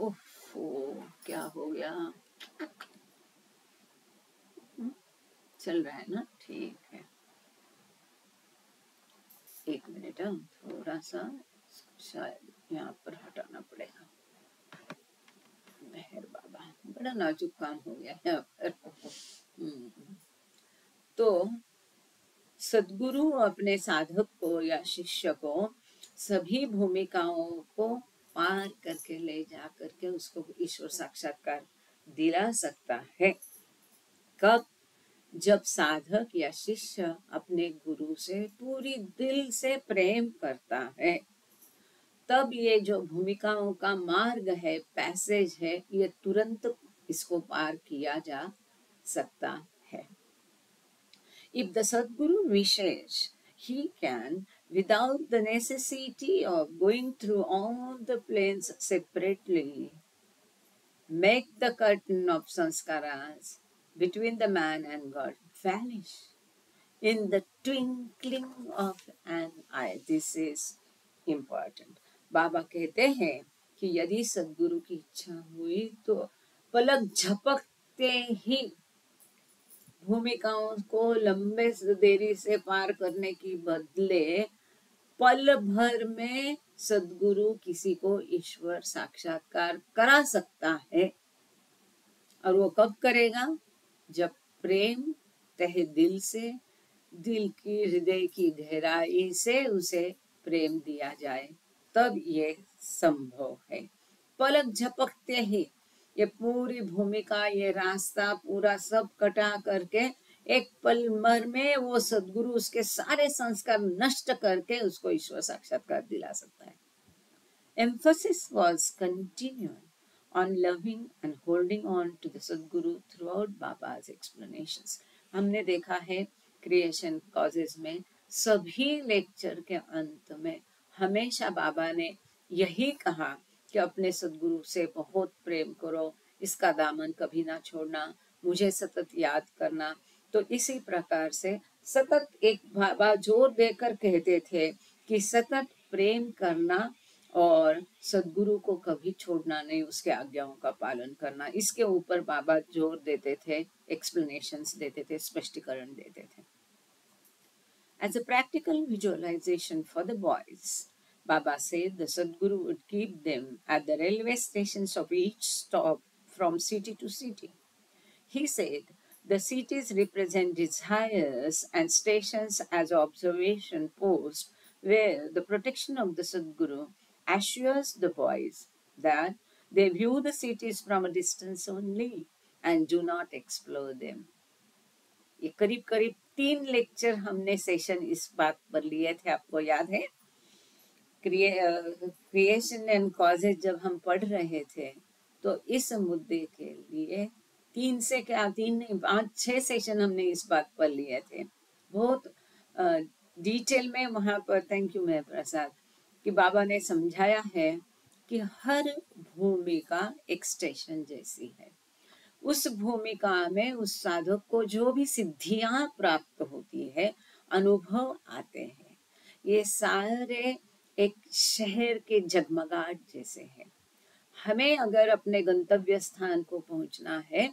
ओफो, क्या हो गया? चल रहा है ना? ठीक है, एक मिनट। थोड़ा सा शायद यहाँ पर हटाना पड़ेगा। मेहर बाबा, बड़ा नाजुक काम हो गया यहाँ पर। तो सद्गुरु अपने साधक को या शिष्य को सभी भूमिकाओं को पार करके ले जा करके उसको ईश्वर साक्षात्कार दिला सकता है। कब? जब साधक या शिष्य अपने गुरु से पूरी दिल से प्रेम करता है, तब ये जो भूमिकाओं का मार्ग है, पैसेज है, ये तुरंत इसको पार किया जा सकता है। If the Sadguru wishes, he can, without the necessity of going through all the planes separately, make the curtain of sanskaras between the man and God vanish in the twinkling of an eye. This is important. बाबा कहते हैं कि यदि सद्गुरु की इच्छा हुई तो पलक झपकते ही भूमिकाओं को लंबे देरी से पार करने की बदले पल भर में सद्गुरु किसी को ईश्वर साक्षात्कार करा सकता है। और वो कब करेगा? जब प्रेम तहे दिल से, दिल की हृदय की गहराई से उसे प्रेम दिया जाए, तब ये संभव है। पलक झपकते ही ये पूरी भूमिका, ये रास्ता पूरा सब कटा करके एक पल भर में वो सद्गुरु उसके सारे संस्कार नष्ट करके उसको ईश्वर साक्षात्कार दिला सकता है। Emphasis was continued on loving and holding on to the Sadguru throughout Baba's explanations. हमने देखा है क्रिएशन कॉजेज में सभी लेक्चर के अंत में हमेशा बाबा ने यही कहा कि अपने सद्गुरु से बहुत प्रेम करो, इसका दामन कभी ना छोड़ना, मुझे सतत याद करना। तो इसी प्रकार से सतत एक बाबा जोर देकर कहते थे कि सतत प्रेम करना और सद्गुरु को कभी छोड़ना नहीं, उसके आज्ञाओं का पालन करना, इसके ऊपर बाबा जोर देते थे, एक्सप्लेनेशंस देते थे, स्पष्टीकरण देते थे। As a practical visualization for the boys, Baba said the Sadguru would keep them at the railway stations of each stop from city to city. He said the cities represent desires and stations as observation posts where the protection of the Sadguru assures the boys that they view the cities from a distance only and do not explore them. ये करीब करीब 3 lecture हमने session इस बात पर लिए थे, आपको याद है? क्रिएशन एंड कॉजेज जब हम पढ़ रहे थे तो इस मुद्दे के लिए 3 से क्या 3 नहीं 5-6 सेशन हमने इस बात पर लिए थे, बहुत डिटेल में वहाँ पर। थैंक यू मेहर प्रसाद कि बाबा ने समझाया है कि हर भूमिका एक स्टेशन जैसी है। उस भूमिका में उस साधक को जो भी सिद्धियां प्राप्त होती है, अनुभव आते हैं, ये सारे एक शहर के जगमगाहट जैसे हैं। हमें अगर अपने गंतव्य स्थान को पहुंचना है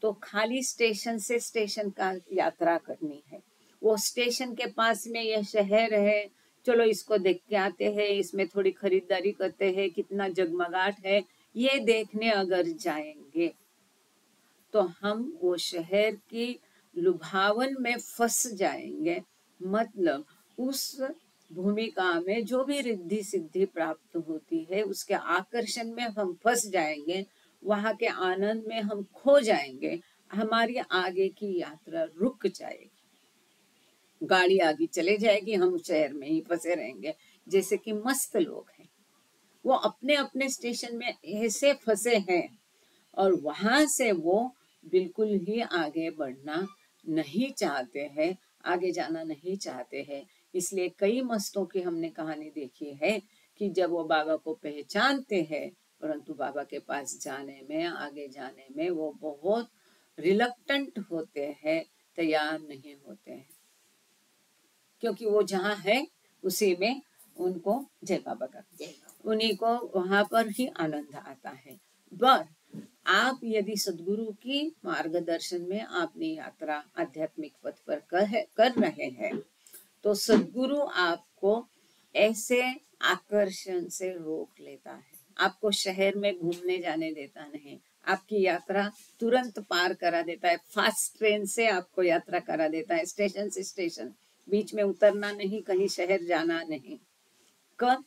तो खाली स्टेशन से स्टेशन का यात्रा करनी है। वो स्टेशन के पास में यह शहर है, चलो इसको देख के आते हैं, इसमें थोड़ी खरीदारी करते हैं, कितना जगमगाहट है, ये देखने अगर जाएंगे तो हम वो शहर की लुभावन में फंस जाएंगे। मतलब उस भूमिका में जो भी रिद्धि सिद्धि प्राप्त होती है उसके आकर्षण में हम फंस जाएंगे, वहाँ के आनंद में हम खो जाएंगे, हमारी आगे की यात्रा रुक जाएगी, गाड़ी आगे चले जाएगी, हम शहर में ही फंसे रहेंगे। जैसे कि मस्त लोग हैं, वो अपने अपने स्टेशन में ऐसे फंसे हैं और वहां से वो बिल्कुल ही आगे बढ़ना नहीं चाहते हैं, आगे जाना नहीं चाहते हैं। इसलिए कई मस्तों की हमने कहानी देखी है कि जब वो बाबा को पहचानते हैं परंतु बाबा के पास जाने में, आगे जाने में वो बहुत रिलक्टेंट होते हैं, तैयार नहीं होते हैं, क्योंकि वो जहाँ है उसी में उनको, जय बाबा का, उन्हीं को वहां पर ही आनंद आता है। पर आप यदि सदगुरु की मार्गदर्शन में अपनी यात्रा आध्यात्मिक पथ पर कर रहे हैं, तो सदगुरु आपको ऐसे आकर्षण से रोक लेता है, आपको शहर में घूमने जाने देता नहीं, आपकी यात्रा तुरंत पार करा देता है, फास्ट ट्रेन से आपको यात्रा करा देता है, स्टेशन से स्टेशन, बीच में उतरना नहीं, कहीं शहर जाना नहीं। कब?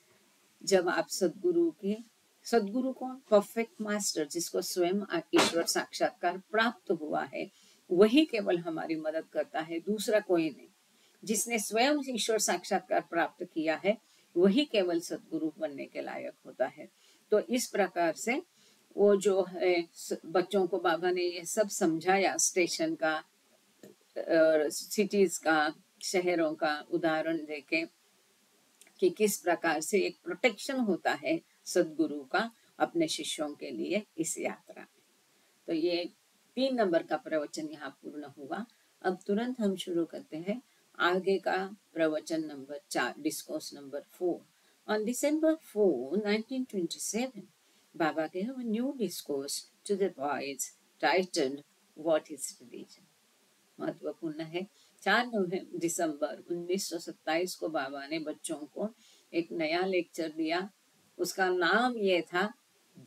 जब आप सदगुरु कौन? परफेक्ट मास्टर, जिसको स्वयं ईश्वर साक्षात्कार प्राप्त हुआ है, वही केवल हमारी मदद करता है, दूसरा कोई नहीं। जिसने स्वयं ईश्वर साक्षात्कार प्राप्त किया है वही केवल सदगुरु बनने के लायक होता है। तो इस प्रकार से वो जो है बच्चों को बाबा ने ये सब समझाया, स्टेशन का, सिटीज का, शहरों का उदाहरण देके कि किस प्रकार से एक प्रोटेक्शन होता है सदगुरु का अपने शिष्यों के लिए इस यात्रा में। तो ये 3 नंबर का प्रवचन यहाँ पूर्ण हुआ। अब तुरंत हम शुरू करते हैं आगे का प्रवचन number 4, discourse number 4। On December 4, 1927, Baba gave a new discourse to the boys titled What is Religion? महत्वपूर्ण है। 4 दिसंबर 1927 को बाबा ने बच्चों को एक नया लेक्चर दिया। उसका नाम ये था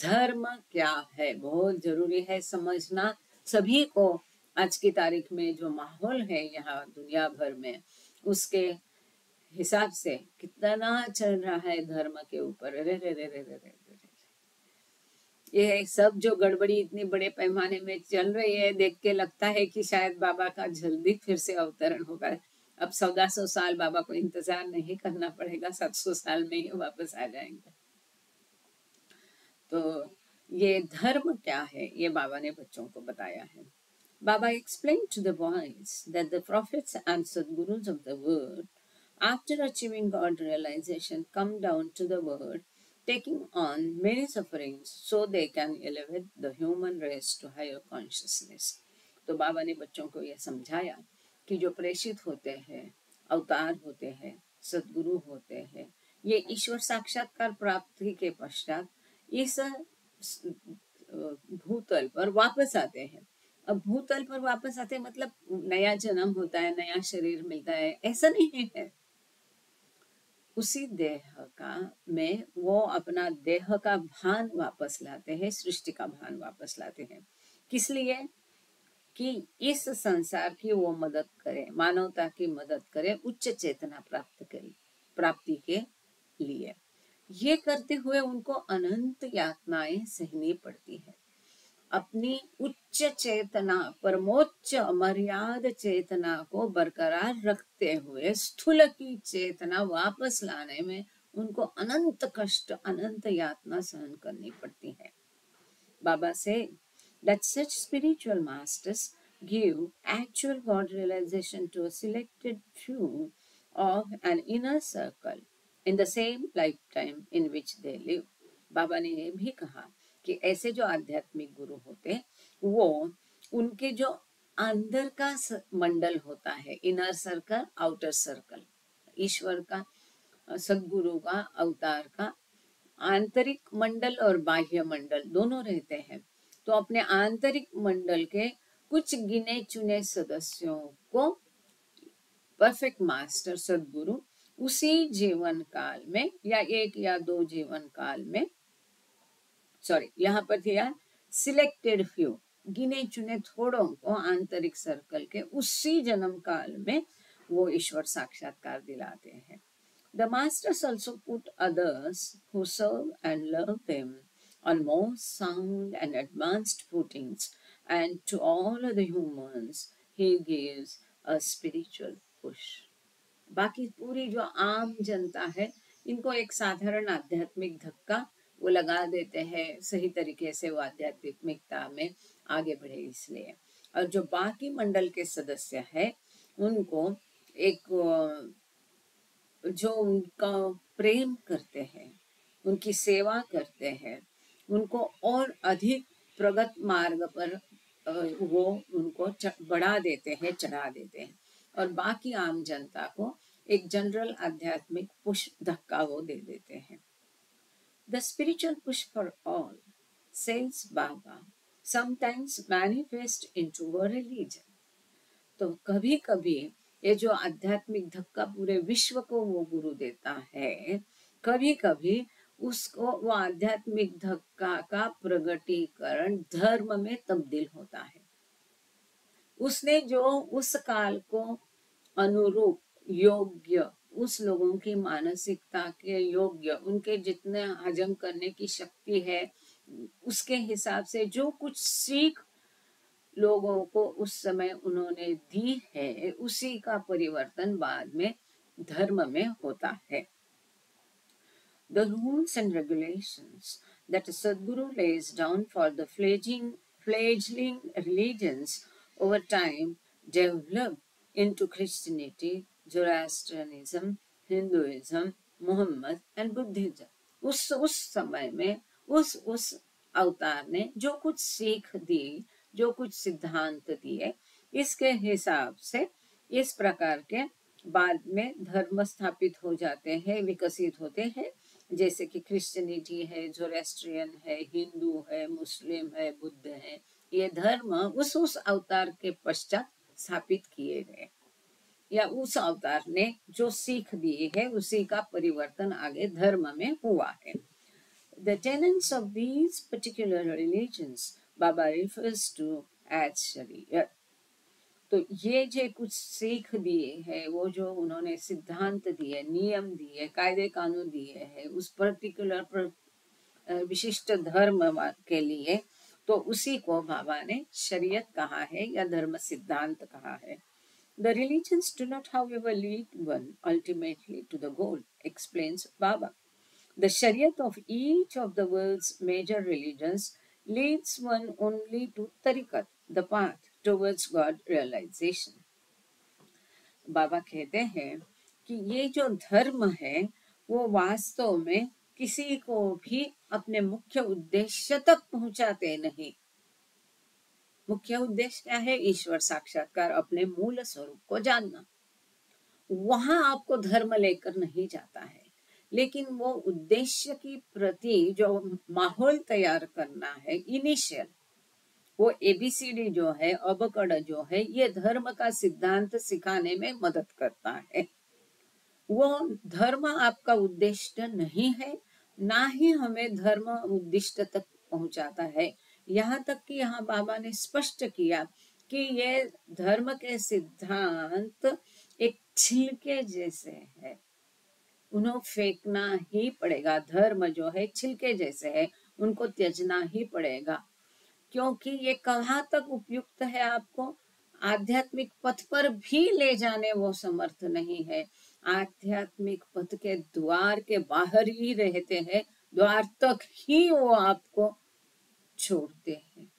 धर्म क्या है। बहुत जरूरी है समझना सभी को। आज की तारीख में जो माहौल है यहाँ दुनिया भर में, उसके हिसाब से कितना चल रहा है धर्म के ऊपर। अरे रे रे रे रे रे रे, ये सब जो गड़बड़ी इतनी बड़े पैमाने में चल रही है, देख के लगता है कि शायद बाबा का जल्दी फिर से अवतरण होगा। अब 1400 साल बाबा को इंतजार नहीं करना पड़ेगा, 700 साल में ही वापस आ जाएंगे। तो ये धर्म क्या है, ये बाबा ने बच्चों को बताया है। बाबा explained to the boys that the prophets and sadgurus of the world, after achieving God realization, come down to the world, taking on many sufferings so they can elevate the human race to higher consciousness. तो बाबा ने बच्चों को यह समझाया कि जो प्रेषित होते हैं, अवतार होते हैं, सदगुरु होते हैं, ये ईश्वर साक्षात्कार प्राप्ति के पश्चात इस भूतल पर वापस आते हैं। अब भूतल पर वापस आते मतलब नया जन्म होता है, नया शरीर मिलता है, ऐसा नहीं है। उसी देह का में वो अपना देह का भान वापस लाते हैं, सृष्टि का भान वापस लाते हैं। किस लिए? कि इस संसार की वो मदद करे, मानवता की मदद करे, उच्च चेतना प्राप्ति के लिए। ये करते हुए उनको अनंत यातनाएं सहनी पड़ती है। अपनी उच्च चेतना, परमोच्च अमर्याद चेतना को बरकरार रखते हुए स्थूल की चेतना वापस लाने में उनको अनंत कष्ट, अनंत यातना सहन करनी पड़ती है। बाबा से that such spiritual masters give actual God realization to a selected few of an inner circle in the same lifetime in which they live. बाबा ने ये भी कहा कि ऐसे जो आध्यात्मिक गुरु होते, वो उनके जो अंदर का मंडल होता है, इनर सर्कल, आउटर सर्कल, ईश्वर का, सदगुरु का, अवतार का आंतरिक मंडल और बाह्य मंडल दोनों रहते हैं। तो अपने आंतरिक मंडल के कुछ गिने चुने सदस्यों को परफेक्ट मास्टर सदगुरु उसी जीवन काल में या 1 या 2 जीवन काल में, यहाँ पर दिया सिलेक्टेड फ्यू, गिने चुने थोड़ों को आंतरिक सर्कल के उसी जन्म काल में वो ईश्वर साक्षात्कार दिलाते हैं। The masters also put others who serve and love them on more sound and advanced footings, and to all other humans he gives a spiritual push. बाकी पूरी जो आम जनता है, इनको एक साधारण आध्यात्मिक धक्का वो लगा देते हैं, सही तरीके से वो आध्यात्मिकता में आगे बढ़े इसलिए। और जो बाकी मंडल के सदस्य है, उनको एक जो उनका प्रेम करते हैं, उनकी सेवा करते हैं, उनको और अधिक प्रगत मार्ग पर वो उनको बढ़ा देते हैं, चढ़ा देते हैं। और बाकी आम जनता को एक जनरल आध्यात्मिक पुश, धक्का वो दे देते हैं। The spiritual push for all says Baba, sometimes manifest into a religion. तो कभी कभी ये जो आध्यात्मिक धक्का पूरे विश्व को वो गुरु देता है, कभी कभी उसको वो आध्यात्मिक धक्का का प्रगटीकरण धर्म में तब्दील होता है। उसने जो उस काल को अनुरूप योग्य, उस लोगों की मानसिकता के योग्य, उनके जितने हजम करने की शक्ति है, उसके हिसाब से जो कुछ सीख लोगों को उस समय उन्होंने दी है, उसी का परिवर्तन बाद में धर्म में होता है। The rules and regulations that Sadguru lays down for the fledgling religions over time developed into Christianity, Zoroastrianism, Hinduism, Muhammad and Buddhism. उस समय में उस अवतार ने जो कुछ सीख दी, जो कुछ सिद्धांत दिए, इसके हिसाब से इस प्रकार के बाद में धर्म स्थापित हो जाते हैं, विकसित होते हैं, जैसे कि क्रिश्चियनिटी है, जोरेस्ट्रियन है, हिंदू है, मुस्लिम है, बुद्ध है। ये धर्म उस अवतार के पश्चात स्थापित किए गए, या उस अवतार ने जो सीख दी है उसी का परिवर्तन आगे धर्म में हुआ है। The tenets of these particular religions Baba refers to as Sharia. तो ये जो कुछ सीख दिए हैं, वो जो उन्होंने सिद्धांत दिए, नियम दिए, कायदे कानून दिए हैं उस पर्टिकुलर विशिष्ट धर्म के लिए, तो उसी को बाबा ने शरीयत कहा है या धर्म सिद्धांत कहा है। The religions do not, however, lead one ultimately to the goal, explains Baba. The Shariat of each of the world's major religions leads one only to tariqat, the path towards God realization. बाबा कहते हैं कि ये जो धर्म है वो वास्तव में किसी को भी अपने मुख्य उद्देश्य तक पहुंचाते नहीं। मुख्य उद्देश्य क्या है? ईश्वर साक्षात्कार, अपने मूल स्वरूप को जानना। वहां आपको धर्म लेकर नहीं जाता है, लेकिन वो उद्देश्य की प्रति जो माहौल तैयार करना है, इनिशियल, वो एबीसीडी जो है, अबकड़ जो है, ये धर्म का सिद्धांत सिखाने में मदद करता है। वो धर्म आपका उद्देश्य नहीं है, ना ही हमें धर्म उद्दिष्ट तक पहुंचाता है। यहाँ तक कि यहाँ बाबा ने स्पष्ट किया कि ये धर्म के सिद्धांत एक छिलके जैसे है, उन्हें फेंकना ही पड़ेगा। धर्म जो है छिलके जैसे है, उनको त्यजना ही पड़ेगा, क्योंकि ये कहाँ तक उपयुक्त है आपको आध्यात्मिक पथ पर भी ले जाने वो समर्थ नहीं है। आध्यात्मिक पथ के द्वार के बाहर ही रहते हैं, द्वार तक ही वो आपको छोड़ते हैं।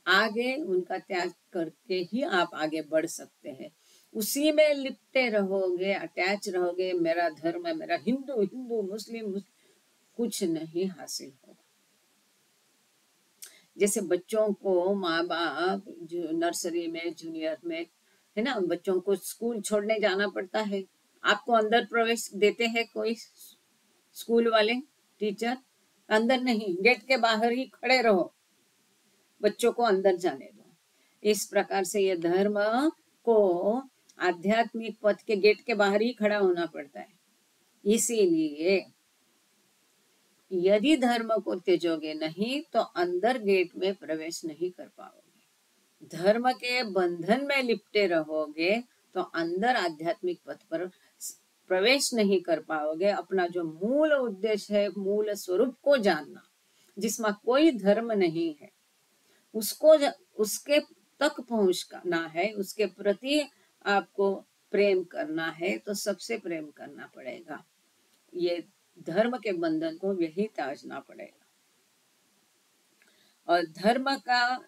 आगे उनका त्याग करके ही आप आगे बढ़ सकते हैं। उसी में लिपटे रहोगे, अटैच रहोगे, मेरा धर्म है, मेरा हिंदू हिंदू, मुस्लिम, कुछ नहीं हासिल होगा। जैसे बच्चों को माँ बाप जो नर्सरी में, जूनियर में, है ना, बच्चों को स्कूल छोड़ने जाना पड़ता है, आपको अंदर प्रवेश देते हैं कोई स्कूल वाले टीचर? अंदर नहीं, गेट के बाहर ही खड़े रहो, बच्चों को अंदर जाने दो। इस प्रकार से ये धर्म को आध्यात्मिक पथ के गेट के बाहर ही खड़ा होना पड़ता है। इसीलिए यदि धर्म को त्यजोगे नहीं तो अंदर गेट में प्रवेश नहीं कर पाओगे। धर्म के बंधन में लिपटे रहोगे तो अंदर आध्यात्मिक पथ पर प्रवेश नहीं कर पाओगे। अपना जो मूल उद्देश्य है, मूल स्वरूप को जानना, जिसमें कोई धर्म नहीं है, उसको उसके तक पहुंचना है, उसके प्रति आपको प्रेम करना है, तो सबसे प्रेम करना पड़ेगा। ये धर्म के बंधन को यही त्यागना पड़ेगा। और धर्म का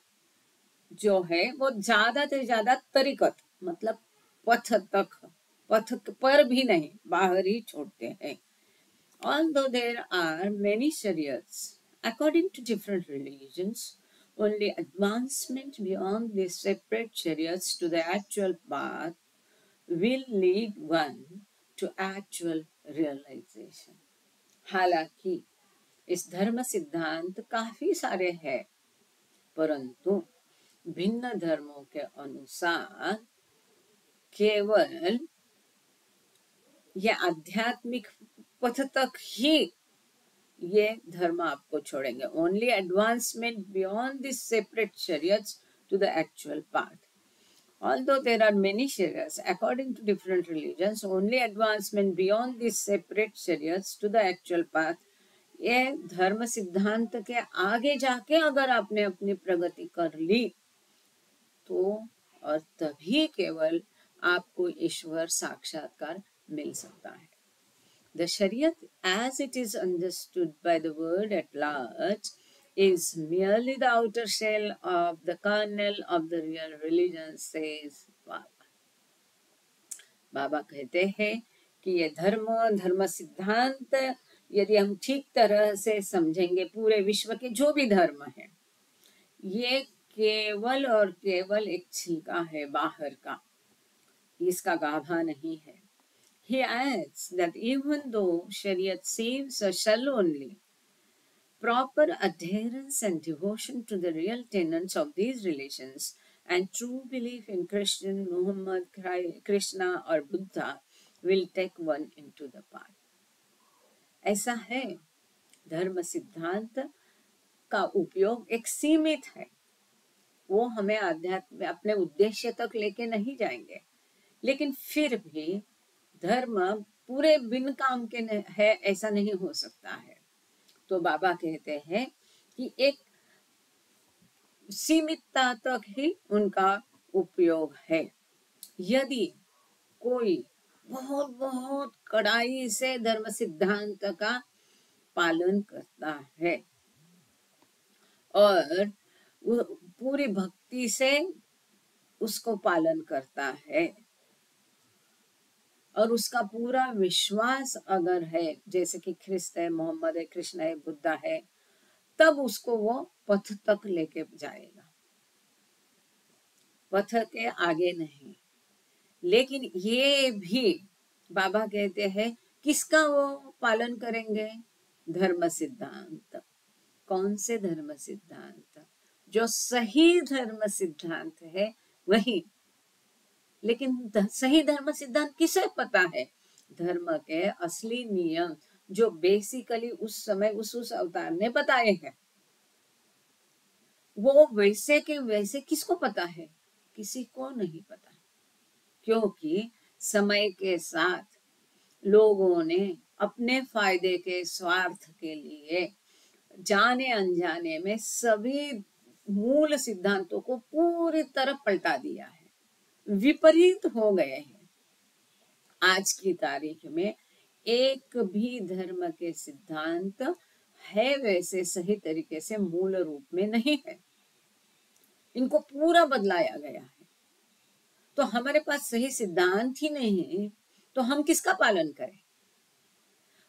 जो है वो ज्यादा से ज्यादा तरीकत, मतलब पथ तक, पथ पर भी नहीं, बाहर ही छोड़ते हैं। Although there are many shariats according to different religions, only advancement beyond these separate shariats to the actual path will lead one to actual realization. हालांकि इस धर्म सिद्धांत काफी सारे हैं, परंतु भिन्न धर्मों के अनुसार केवल ये आध्यात्मिक पथ तक ही ये धर्म आपको छोड़ेंगे. Only advancement beyond this separate शरीयत्स to the actual path. Although there are many shariats according to different religions, only advancement beyond these separate shariats to the actual path. ये धर्म सिद्धांत के आगे जाके अगर आपने अपनी प्रगति कर ली तो और तभी केवल आपको ईश्वर साक्षात्कार मिल सकता है. The Shariat, as it is understood by the world at large, is merely the outer shell of the kernel of the real religion, says Baba. बाबा कहते हैं कि ये धर्म सिद्धांत यदि हम ठीक तरह से समझेंगे, पूरे विश्व के जो भी धर्म है, ये केवल और केवल एक छिलका है बाहर का, इसका गाभा नहीं है. He adds that even though Shariat seems a shell only, proper adherence and devotion to the real tenets of these relations and true belief in Christian, Muhammad, Krishna or Buddha will take one into the path. ऐसा है, धर्म सिद्धांत का उपयोग एक सीमित है, वो हमें आध्यात्म अपने उद्देश्य तक लेके नहीं जाएंगे, लेकिन फिर भी धर्म पूरे बिन काम के है ऐसा नहीं हो सकता है. तो बाबा कहते हैं कि एक सीमितता तक ही उनका उपयोग है. यदि कोई बहुत बहुत कड़ाई से धर्म सिद्धांत का पालन करता है और वो पूरी भक्ति से उसको पालन करता है और उसका पूरा विश्वास अगर है, जैसे कि ख्रिस्त है, मोहम्मद है, कृष्ण है, बुद्धा है, तब उसको वो पथ तक लेके जाएगा, पथ के आगे नहीं. लेकिन ये भी बाबा कहते हैं किसका वो पालन करेंगे? धर्म सिद्धांत. कौन से धर्म सिद्धांत? जो सही धर्म सिद्धांत है वही. लेकिन सही धर्म सिद्धांत किसे पता है? धर्म के असली नियम जो बेसिकली उस समय उस अवतार ने बताए हैं, वो वैसे के वैसे किसको पता है? किसी को नहीं पता, क्योंकि समय के साथ लोगों ने अपने फायदे के स्वार्थ के लिए जाने अनजाने में सभी मूल सिद्धांतों को पूरी तरह पलटा दिया है, विपरीत हो गए हैं. आज की तारीख में एक भी धर्म के सिद्धांत है वैसे सही तरीके से मूल रूप में नहीं है, इनको पूरा बदलाया गया है. तो हमारे पास सही सिद्धांत ही नहीं है तो हम किसका पालन करें?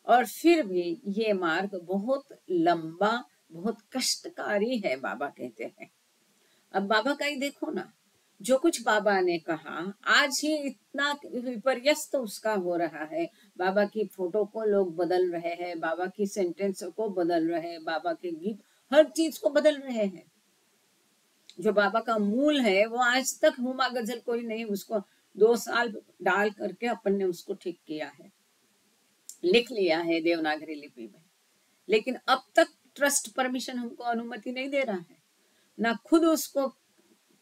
और फिर भी ये मार्ग बहुत लंबा, बहुत कष्टकारी है, बाबा कहते हैं. अब बाबा का ही देखो ना, जो कुछ बाबा ने कहा आज ही इतना विपर्यस्त उसका हो रहा है. बाबा की फोटो को लोग बदल रहे हैं, बाबा की सेंटेंस को बदल रहे हैं, बाबा के गीत, हर चीज को बदल रहे हैं. जो बाबा का मूल है वो आज तक हुमा गजल कोई नहीं, उसको 2 साल डाल करके अपन ने उसको ठीक किया है, लिख लिया है देवनागरी लिपि में. लेकिन अब तक ट्रस्ट परमिशन हमको अनुमति नहीं दे रहा है, ना खुद उसको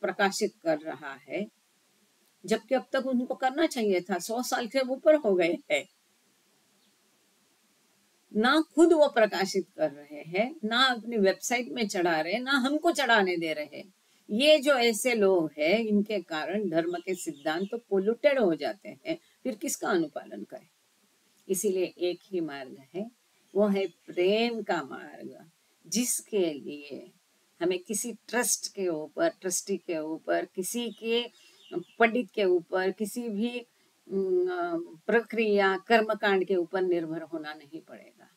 प्रकाशित कर रहा है, जबकि अब तक उनको करना चाहिए था. 100 साल के ऊपर हो गए हैं, ना खुद वो प्रकाशित कर रहे हैं, ना अपनी वेबसाइट में चढ़ा रहे, ना हमको चढ़ाने दे रहे. ये जो ऐसे लोग हैं, इनके कारण धर्म के सिद्धांत तो पोल्यूटेड हो जाते हैं, फिर किसका अनुपालन करें? इसीलिए एक ही मार्ग है, वो है प्रेम का मार्ग, जिसके लिए हमें किसी ट्रस्ट के ऊपर, ट्रस्टी के ऊपर, किसी के पंडित के ऊपर, किसी भी प्रक्रिया कर्मकांड के ऊपर निर्भर होना नहीं पड़ेगा.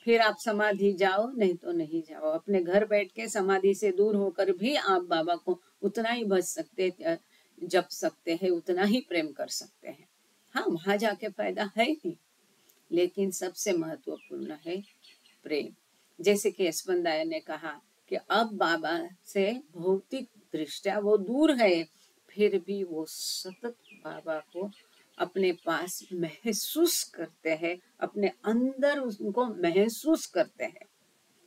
फिर आप समाधि जाओ नहीं तो नहीं जाओ, अपने घर बैठ के समाधि से दूर होकर भी आप बाबा को उतना ही भज सकते, जप सकते हैं, उतना ही प्रेम कर सकते हैं. हाँ, वहां जाके फायदा है ही, लेकिन सबसे महत्वपूर्ण है प्रेम. जैसे कि यशवंत दाय ने कहा कि अब बाबा से भौतिक दृष्टया वो दूर है, फिर भी वो सतत बाबा को अपने पास महसूस करते हैं, अपने अंदर उनको महसूस करते हैं।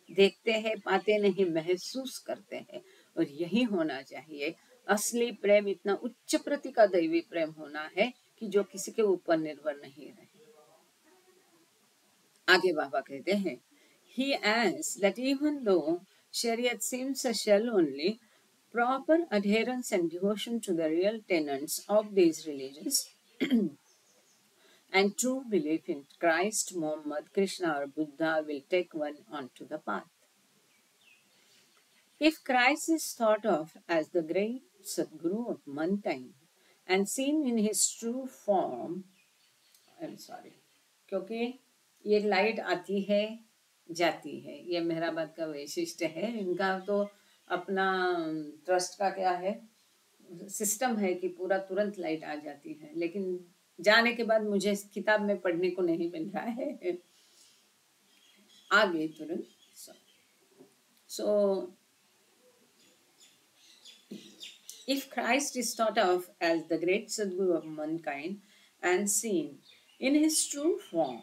देखते हैं, पाते नहीं, महसूस करते हैं। और यही होना चाहिए। असली प्रेम इतना उच्च प्रति का दैवी प्रेम होना है कि जो किसी के ऊपर निर्भर नहीं रहे। आगे बाबा कहते हैं, he adds that even though Shariat seems a shell only, proper adherence and devotion to the real tenets of these religions and true belief in Christ, Muhammad, Krishna or Buddha will take one onto the path. If Christ is thought of as the great Sadguru of mankind and seen in his true form, I'm sorry, क्योंकि ये light आती है जाती है, ये Mehrabad का वैशिष्ट्य है। इनका तो अपना ट्रस्ट का क्या है, सिस्टम है कि पूरा तुरंत लाइट आ जाती है, लेकिन जाने के बाद मुझे किताब में पढ़ने को नहीं मिल रहा है आगे तुरंत। So if Christ is thought of as the great Sadguru of mankind and seen in his true form,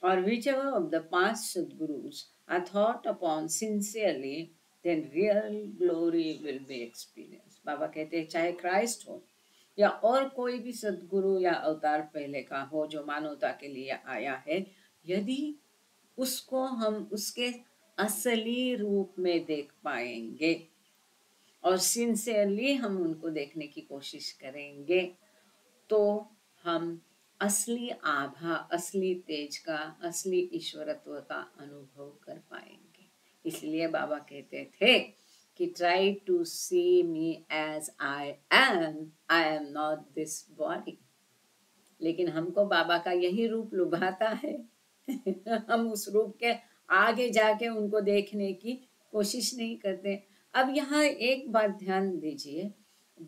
or whichever of the past Sadgurus are thought upon sincerely, then real glory will be experienced. बाबा कहते हैं चाहे Christ हो या और कोई भी सदगुरु या अवतार पहले का हो जो मानवता के लिए आया है, यदि उसको हम उसके असली रूप में देख पाएंगे और सिंसियरली हम उनको देखने की कोशिश करेंगे, तो हम असली आभा, असली तेज का, असली ईश्वरत्व का अनुभव कर पाएंगे। इसलिए बाबा कहते थे कि try to see me as I am not this body. लेकिन हमको बाबा का यही रूप लुभाता है हम उस रूप के आगे जाके उनको देखने की कोशिश नहीं करते। अब यहाँ एक बात ध्यान दीजिए,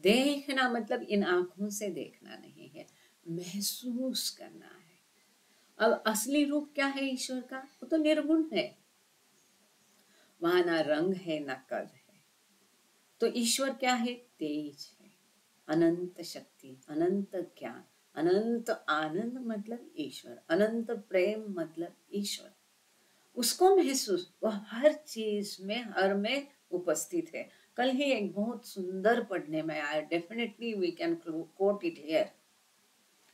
देखना मतलब इन आंखों से देखना नहीं है, महसूस करना है। अब असली रूप क्या है ईश्वर का? वो तो निर्गुण है, वहां ना रंग है ना कद है। तो ईश्वर क्या है? तेज है, अनंत शक्ति, अनंत ज्ञान, अनंत आनंद मतलब ईश्वर, अनंत प्रेम मतलब ईश्वर। उसको महसूस, वो हर चीज में, हर में उपस्थित है। कल ही एक बहुत सुंदर पढ़ने में आया, definitely we can quote it here.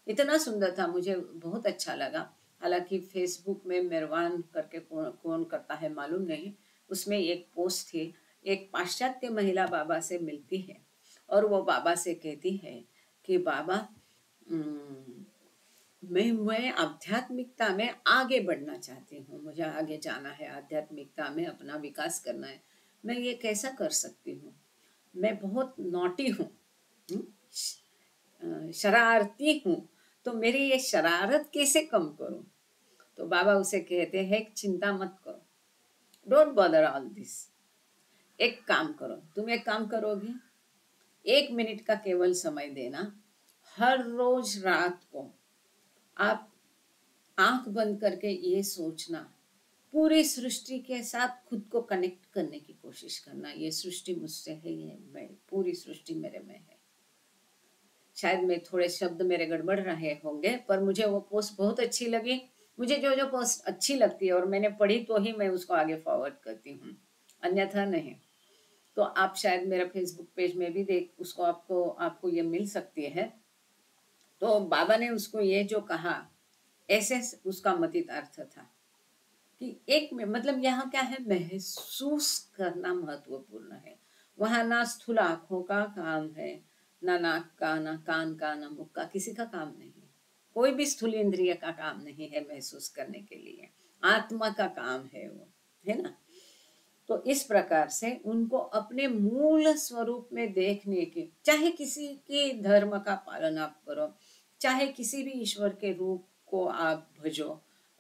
इतना सुंदर था, मुझे बहुत अच्छा लगा। हालांकि फेसबुक में मेरवान करके कौन करता है मालूम नहीं, उसमें एक पोस्ट थी, एक पाश्चात्य महिला बाबा से मिलती है और वो बाबा से कहती है कि बाबा मैं आध्यात्मिकता में आगे बढ़ना चाहती हूँ, मुझे आगे जाना है, आध्यात्मिकता में अपना विकास करना है, मैं ये कैसा कर सकती हूँ? मैं बहुत नॉटी हूँ, शरारती हूँ, तो मेरी ये शरारत कैसे कम करूँ? तो बाबा उसे कहते हैं चिंता मत करो, डोंट बॉदर ऑल दिस। एक काम करो, तुम एक काम करोगी, 1 मिनट का केवल समय देना। हर रोज रात को आप आंख बंद करके ये सोचना, पूरी सृष्टि के साथ खुद को कनेक्ट करने की कोशिश करना। ये सृष्टि मुझसे है, ये मैं, पूरी सृष्टि मेरे में है। शायद मैं थोड़े शब्द मेरे गड़बड़ रहे होंगे, पर मुझे वो पोस्ट बहुत अच्छी लगी। मुझे जो जो पोस्ट अच्छी लगती है और मैंने पढ़ी तो ही मैं उसको आगे फॉरवर्ड करती हूँ, अन्यथा नहीं। तो आप शायद मेरा फेसबुक पेज में भी देख, उसको आपको ये मिल सकती है। तो बाबा ने उसको ये जो कहा, ऐसे उसका मतितार्थ था कि एक में मतलब यहाँ क्या है, महसूस करना महत्वपूर्ण है। वहां ना स्थूल आंखों का काम है, ना नाक का, ना कान का, ना मुख का, किसी का काम नहीं, कोई भी स्थूल इंद्रिय का काम नहीं है महसूस करने के लिए, आत्मा का काम है वो, है ना। तो इस प्रकार से उनको अपने मूल स्वरूप में देखने की, चाहे किसी के धर्म का पालन आप करो, चाहे किसी भी ईश्वर के रूप को आप भजो,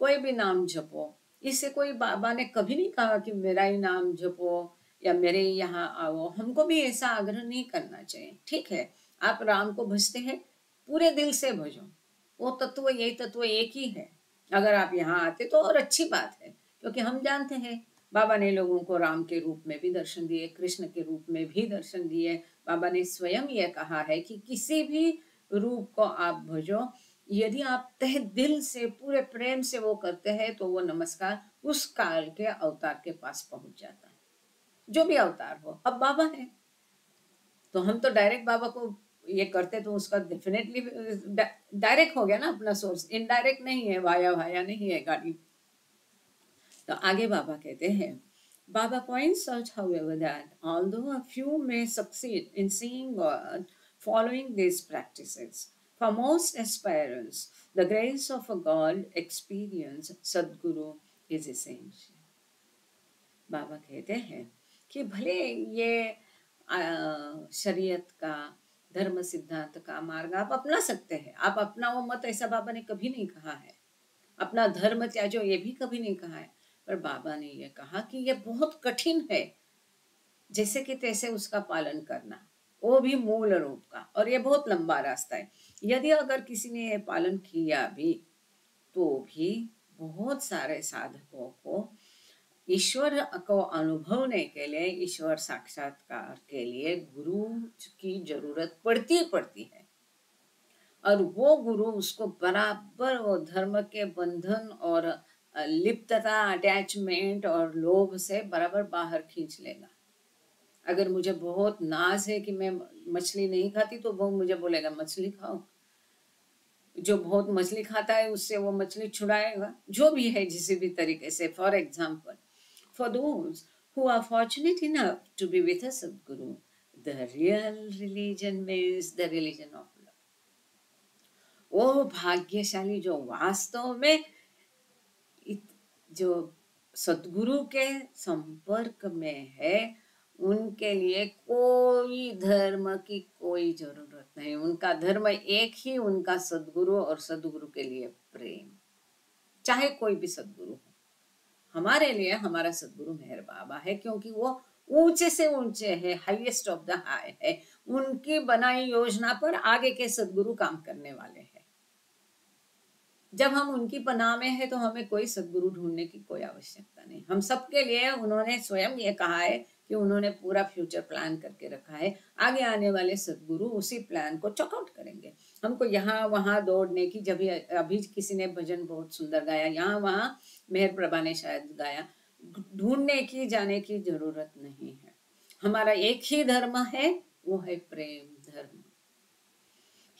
कोई भी नाम जपो, इससे कोई, बाबा ने कभी नहीं कहा कि मेरा ही नाम जपो या मेरे यहाँ आओ। हमको भी ऐसा आग्रह नहीं करना चाहिए। ठीक है, आप राम को भजते हैं, पूरे दिल से भजो, वो तत्व, यही तत्व एक ही है। अगर आप यहाँ आते तो और अच्छी बात है, क्योंकि हम जानते हैं बाबा ने लोगों को राम के रूप में भी दर्शन दिए, कृष्ण के रूप में भी दर्शन दिए। बाबा ने स्वयं यह कहा है कि किसी भी रूप को आप भजो, यदि आप तहे दिल से पूरे प्रेम से वो करते हैं तो वो नमस्कार उस काल के अवतार के पास पहुंच जाता है, जो भी अवतार हो। अब बाबा है तो हम तो डायरेक्ट बाबा को ये करते तो उसका डेफिनेटली डायरेक्ट हो गया ना अपना सोर्स, इनडायरेक्ट नहीं है, वाया वाया नहीं है गाड़ी। तो आगे बाबा कहते हैं, Baba points out, however, that although a few may succeed in seeing God following these practices, for most aspirants, the grace of a God experience, Sadguru, is essential. बाबा कहते हैं कि भले ये शरीयत का, धर्म सिद्धांत का मार्ग आप अपना सकते हैं, आप अपना वो मत, ऐसा बाबा ने कभी नहीं कहा है। अपना धर्म त्याजो, ये भी कभी नहीं कहा है। पर बाबा ने ये कहा कि ये बहुत कठिन है, जैसे कि तैसे उसका पालन करना, वो भी मूल रूप का, और ये बहुत लंबा रास्ता है। यदि अगर किसी ने ये पालन किया भी तो भी बहुत सारे साधकों को ईश्वर को अनुभवने के लिए, ईश्वर साक्षात्कार के लिए गुरु की जरूरत पड़ती है। और वो गुरु उसको बराबर वो धर्म के बंधन और लिप्तता, अटैचमेंट और लोभ से बराबर बाहर खींच लेगा। अगर मुझे बहुत नाज है कि मैं मछली नहीं खाती तो वो मुझे बोलेगा मछली खाओ। जो बहुत मछली खाता है उससे वो मछली छुड़ाएगा, जो भी है जिस भी तरीके से। For example, for those who are fortunate enough to be with a Sadguru, the real religion means the religion of love. वो भाग्यशाली जो वास्तव में जो सद्गुरु के संपर्क में है, उनके लिए कोई धर्म की कोई जरूरत नहीं। उनका धर्म एक ही, उनका सद्गुरु, और सद्गुरु के लिए प्रेम, चाहे कोई भी सद्गुरु हो। हमारे लिए हमारा सद्गुरु मेहर बाबा है, क्योंकि वो ऊंचे से ऊंचे है, हाईएस्ट ऑफ द हाई है। उनकी बनाई योजना पर आगे के सद्गुरु काम करने वाले हैं। जब हम उनकी पनाह में है तो हमें कोई सद्गुरु ढूंढने की कोई आवश्यकता नहीं। हम सबके लिए उन्होंने स्वयं ये कहा है कि उन्होंने पूरा फ्यूचर प्लान करके रखा है। आगे आने वाले सद्गुरु उसी प्लान को चॉकआउट करेंगे। हमको यहाँ वहाँ दौड़ने की, जब अभी किसी ने भजन बहुत सुंदर गाया, यहाँ वहाँ मेहर प्रभा ने शायद गाया, ढूंढने की, जाने की जरूरत नहीं है। हमारा एक ही धर्म है, वो है प्रेम धर्म।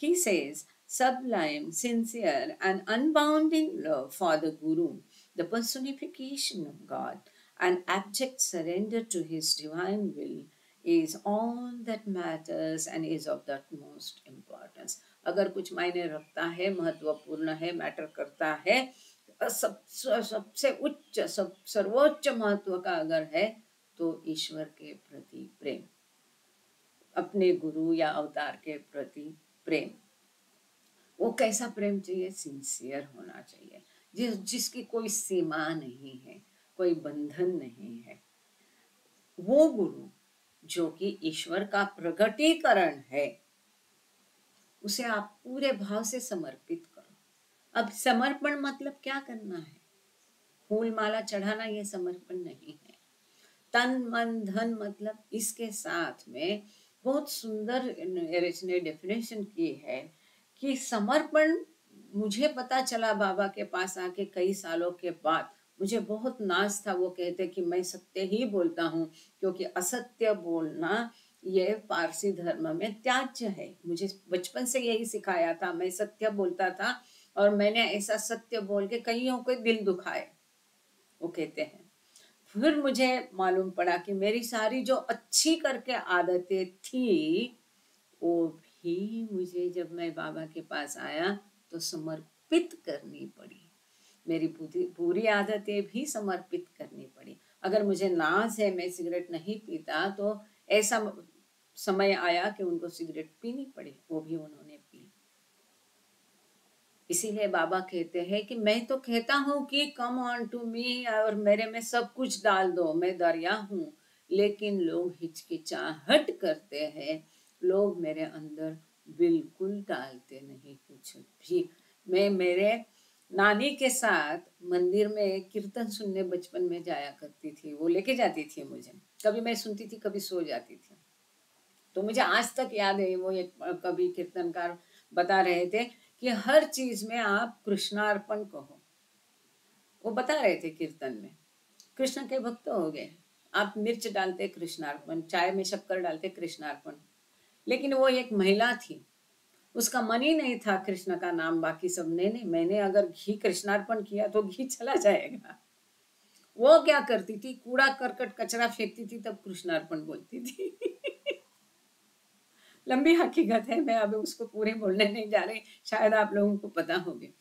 He says, sublime, sincere, and unbounding love for the Guru, the personification of God, and abject surrender to his divine will is all that matters and is of the utmost importance. अगर कुछ मायने रखता है, महत्वपूर्ण है, matter करता है, सबसे उच्च, सर्वोच्च महत्व का अगर है तो ईश्वर के प्रति प्रेम, अपने गुरु या अवतार के प्रति प्रेम। वो कैसा प्रेम चाहिए? सिंसियर होना चाहिए, जिसकी कोई सीमा नहीं है, कोई बंधन नहीं है। वो गुरु जो कि ईश्वर का प्रकटीकरण है, उसे आप पूरे भाव से समर्पित करो। अब समर्पण मतलब क्या करना है? फूल माला चढ़ाना ये समर्पण नहीं है। तन मन धन मतलब इसके साथ में बहुत सुंदर ने डेफिनेशन की है कि समर्पण, मुझे पता चला बाबा के पास आके कई सालों के बाद, मुझे बहुत नाज था। वो कहते कि मैं सत्य ही बोलता हूँ, क्योंकि असत्य बोलना ये पारसी धर्म में त्याज्य है। मुझे बचपन से यही सिखाया था, मैं सत्य बोलता था और मैंने ऐसा सत्य बोल के कईयों को दिल दुखाए। वो कहते हैं फिर मुझे मालूम पड़ा कि मेरी सारी जो अच्छी करके आदतें थी, वो भी मुझे जब मैं बाबा के पास आया तो समर्पित करनी पड़ी। मेरी पूरी आदतें भी समर्पित करनी पड़ी। अगर मुझे नाज है, मैं सिगरेट नहीं पीता, तो ऐसा समय आया कि उनको सिगरेट पीनी पड़ी, वो भी उन्होंने पी। इसीलिए बाबा कहते हैं कि मैं तो कहता हूँ कि कम ऑन टू मी, और मेरे में सब कुछ डाल दो, मैं दरिया हूँ। लेकिन लोग हिचकिचाहट करते हैं, लोग मेरे अंदर बिल्कुल डालते नहीं कुछ भी। मैं मेरे नानी के साथ मंदिर में कीर्तन सुनने बचपन में जाया करती थी, वो लेके जाती थी मुझे। कभी मैं सुनती थी, कभी सो जाती थी। तो मुझे आज तक याद है, वो एक कभी कीर्तनकार बता रहे थे कि हर चीज में आप कृष्णार्पण कहो। वो बता रहे थे कीर्तन में, कृष्ण के भक्त हो गए, आप मिर्च डालते कृष्णार्पण, चाय में शक्कर डालते कृष्णार्पण। लेकिन वो एक महिला थी, उसका मन ही नहीं था कृष्ण का नाम, बाकी सब नहीं, मैंने अगर घी कृष्णार्पण किया तो घी चला जाएगा। वो क्या करती थी, कूड़ा करकट कचरा फेंकती थी तब कृष्णार्पण बोलती थी। लंबी हकीकत है, मैं अभी उसको पूरे बोलने नहीं जा रही, शायद आप लोगों को पता होगी।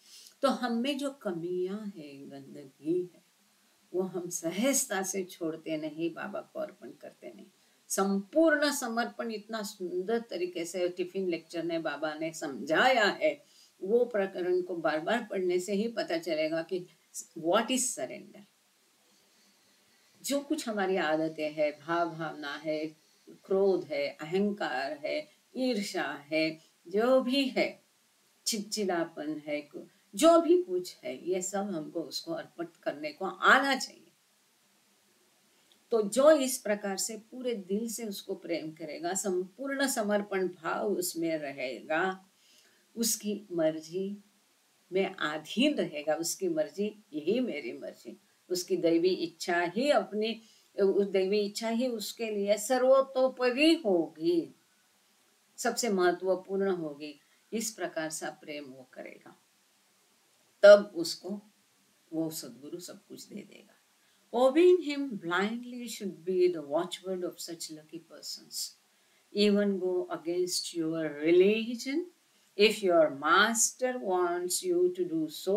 तो हम में जो कमियां है, गंदगी है, वो हम सहजता से छोड़ते नहीं, बाबा को अर्पण करते नहीं। संपूर्ण समर्पण इतना सुंदर तरीके से टिफिन लेक्चर ने बाबा ने समझाया है, वो प्रकरण को बार बार पढ़ने से ही पता चलेगा कि व्हाट इज सरेंडर। जो कुछ हमारी आदतें है, भाव भावना है, क्रोध है, अहंकार है, ईर्ष्या है, जो भी है, चिड़चिड़ापन है, जो भी कुछ है, ये सब हमको उसको अर्पण करने को आना चाहिए। तो जो इस प्रकार से पूरे दिल से उसको प्रेम करेगा, संपूर्ण समर्पण भाव उसमें रहेगा, उसकी मर्जी में अधीन रहेगा, उसकी मर्जी यही मेरी मर्जी, उसकी दैवी इच्छा ही अपनी, उस दैवी इच्छा ही उसके लिए सर्वतोपरि होगी, सबसे महत्वपूर्ण होगी। इस प्रकार सा प्रेम वो करेगा, तब उसको वो सद्गुरु सब कुछ दे देगा। Obeying him blindly should be the watchword of such lucky persons. Even go against your religion if your master wants you to do so,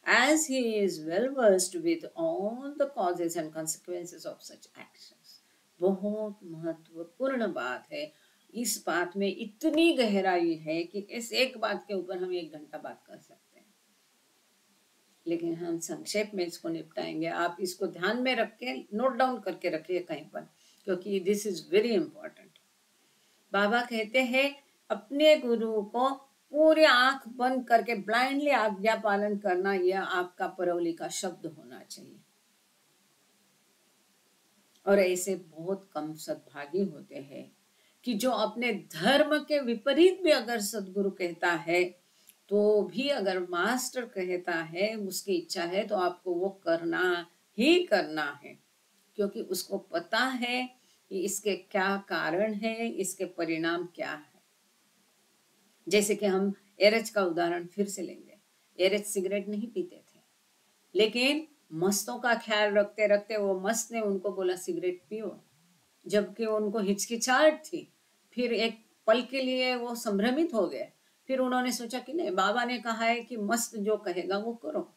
as he is well versed with all the causes and consequences of such actions. बहुत महत्वपूर्ण बात है, इस बात में इतनी गहराई है कि इस एक बात के ऊपर हम 1 घंटा बात कर सकते हैं, लेकिन हम संक्षेप में इसको निपटाएंगे। आप इसको ध्यान में रख के नोट डाउन करके रखिए कहीं पर, क्योंकि दिस इज वेरी इंपॉर्टेंट। बाबा कहते हैं अपने गुरु को पूरी आंख बंद करके ब्लाइंडली आज्ञा पालन करना, यह आपका परवली का शब्द होना चाहिए। और ऐसे बहुत कम सद्भागी होते हैं कि जो अपने धर्म के विपरीत भी अगर सद्गुरु कहता है, तो भी अगर मास्टर कहता है, उसकी इच्छा है, तो आपको वो करना ही करना है, क्योंकि उसको पता है कि इसके क्या कारण है, इसके परिणाम क्या है। जैसे कि हम एरज का उदाहरण फिर से लेंगे। एरज सिगरेट नहीं पीते थे, लेकिन मस्तों का ख्याल रखते रखते वो मस्त ने उनको बोला सिगरेट पियो, जबकि उनको हिचकिचाहट थी। फिर एक पल के लिए वो संभ्रमित हो गए, फिर उन्होंने सोचा कि नहीं, बाबा ने कहा है कि मस्त जो कहेगा वो करो,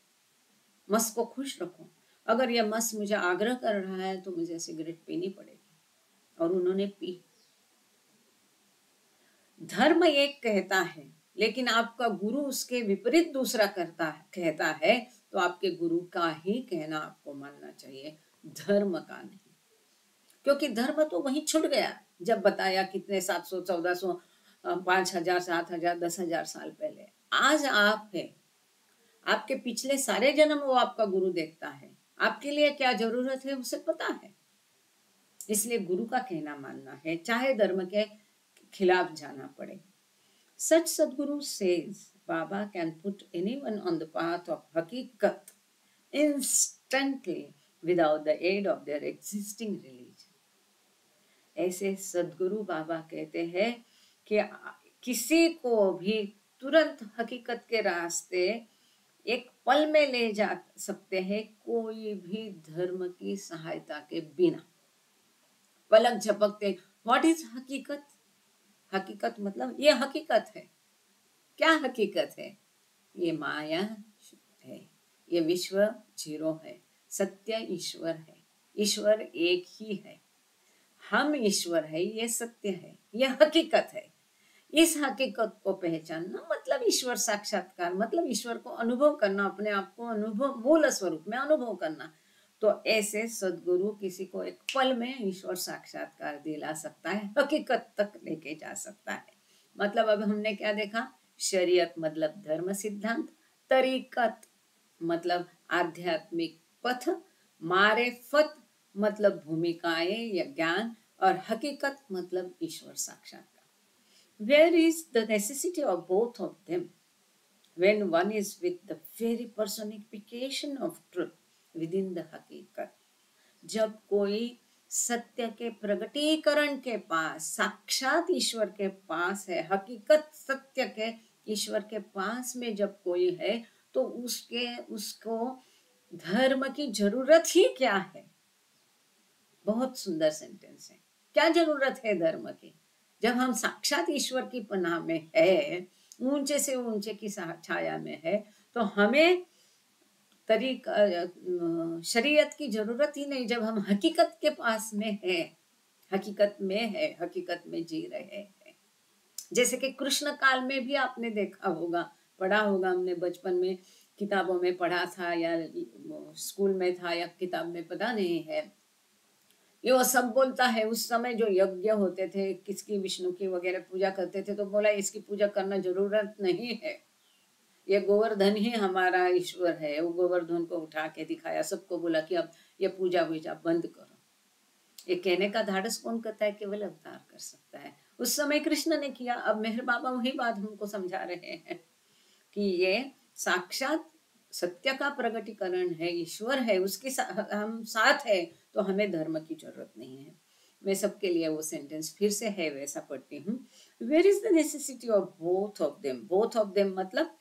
मस्त को खुश रखो, अगर ये मस्त मुझे आग्रह कर रहा है तो मुझे सिगरेट पीनी पड़ेगी। और उन्होंने पी। धर्म एक कहता है, लेकिन आपका गुरु उसके विपरीत दूसरा कहता है, तो आपके गुरु का ही कहना आपको मानना चाहिए, धर्म का नहीं। क्योंकि धर्म तो वहीं छूट गया जब बताया कितने 700 1400 5000 7000 10,000 साल पहले। आज आप है, आपके पिछले सारे जन्म वो आपका गुरु देखता है, आपके लिए क्या जरूरत है उसे पता है। इसलिए गुरु का कहना मानना है, चाहे धर्म के खिलाफ जाना पड़े। Such Sadguru says Baba can put anyone on the path of Hakikat instantly without the aid of their existing religion. ऐसे सदगुरु बाबा कहते हैं कि किसी को भी तुरंत हकीकत के रास्ते एक पल में ले जा सकते हैं, कोई भी धर्म की सहायता के बिना। पलक झपकते, व्हाट इज हकीकत? हकीकत मतलब ये हकीकत है। क्या हकीकत है? ये माया है, ये विश्व जीरो है, सत्य ईश्वर है, ईश्वर एक ही है, हम ईश्वर है, ये सत्य है, ये हकीकत है। इस हकीकत को पहचानना मतलब ईश्वर साक्षात्कार, मतलब ईश्वर को अनुभव करना, अपने आप को अनुभव मूल स्वरूप में अनुभव करना। तो ऐसे सदगुरु किसी को एक पल में ईश्वर साक्षात्कार दिला सकता है, हकीकत तक लेके जा सकता है। मतलब अब हमने क्या देखा? शरीयत मतलब धर्म सिद्धांत, तरीकत मतलब आध्यात्मिक पथ, मारेफत मतलब भूमिकाएं या ज्ञान, और हकीकत मतलब ईश्वर साक्षात्कार। Where is the necessity of both of them when one is with the very personification of truth within the हकीकत? जब कोई सत्य के प्रगटीकरण के पास, साक्षात ईश्वर के पास है, हकीकत सत्य के ईश्वर के पास में जब कोई है, तो उसको धर्म की जरूरत ही क्या है? बहुत सुंदर सेंटेंस है। क्या जरूरत है धर्म की? जब हम साक्षात ईश्वर की पनाह में है, ऊंचे से ऊंचे की छाया में है, तो हमें शरीयत की जरूरत ही नहीं। जब हम हकीकत के पास में है, हकीकत में है, हकीकत में जी रहे हैं। जैसे कि कृष्ण काल में भी आपने देखा होगा, पढ़ा होगा, हमने बचपन में किताबों में पढ़ा था या स्कूल में था या किताब में, पता नहीं है। ये वो सब बोलता है, उस समय जो यज्ञ होते थे, किसकी, विष्णु की वगैरह पूजा करते थे, तो बोला इसकी पूजा करना जरूरत नहीं है, ये गोवर्धन ही हमारा ईश्वर है। वो गोवर्धन को उठा के दिखाया, सबको बोला कि अब ये पूजा वूजा बंद करो। ये कहने का धाड़स कौन करता है? केवल अवतार कर सकता है। उस समय कृष्ण ने किया। अब मेहर बाबा वही बात हमको समझा रहे हैं कि ये साक्षात सत्य का प्रगटीकरण है, ईश्वर है, उसके हम साथ है, तो हमें धर्म की जरूरत नहीं है। मैं सबके लिए वो सेंटेंस फिर से है वैसा पढ़ती हूँ। Where is the necessity of both of them? Both of them मतलब